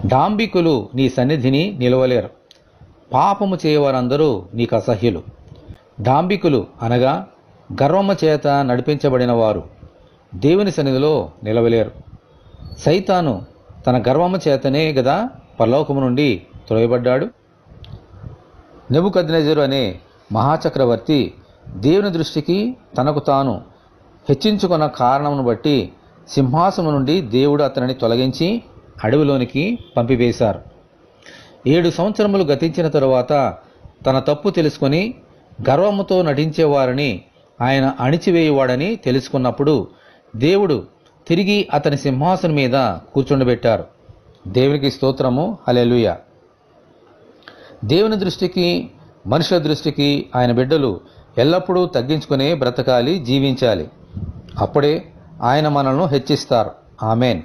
డాంబికులు నీ సన్నిధిని నిలవలేరు. పాపము చేయవారందరూ నీకు అసహ్యులు. డాంబికులు అనగా గర్వము చేత నడిపించబడిన వారు దేవుని సన్నిధిలో నిలవలేరు. సైతాను తన గర్వము చేతనే గదా పరలోకము నుండి త్రోయబడ్డాడు. నెబుకద్నెజరు అనే మహాచక్రవర్తి దేవుని దృష్టికి తనకు తాను హెచ్చించుకున్న కారణమును బట్టి సింహాసనం నుండి దేవుడు అతనిని తొలగించి అడవిలోనికి పంపివేశారు. 7 సంవత్సరములు గతించిన తరువాత తన తప్పు తెలుసుకొని గర్వముతో నటించేవారిని ఆయన అణిచివేయువాడని తెలుసుకున్నప్పుడు దేవుడు తిరిగి అతని సింహాసనం మీద కూర్చుండబెట్టారు. దేవునికి స్తోత్రము, హల్లెలూయా. దేవుని దృష్టికి మనుషుల దృష్టికి ఆయన బిడ్డలు ఎల్లప్పుడూ తగ్గించుకునే బ్రతకాలి, జీవించాలి. అప్పుడే ఆయన మనల్ని హెచ్చిస్తారు. ఆమెన్.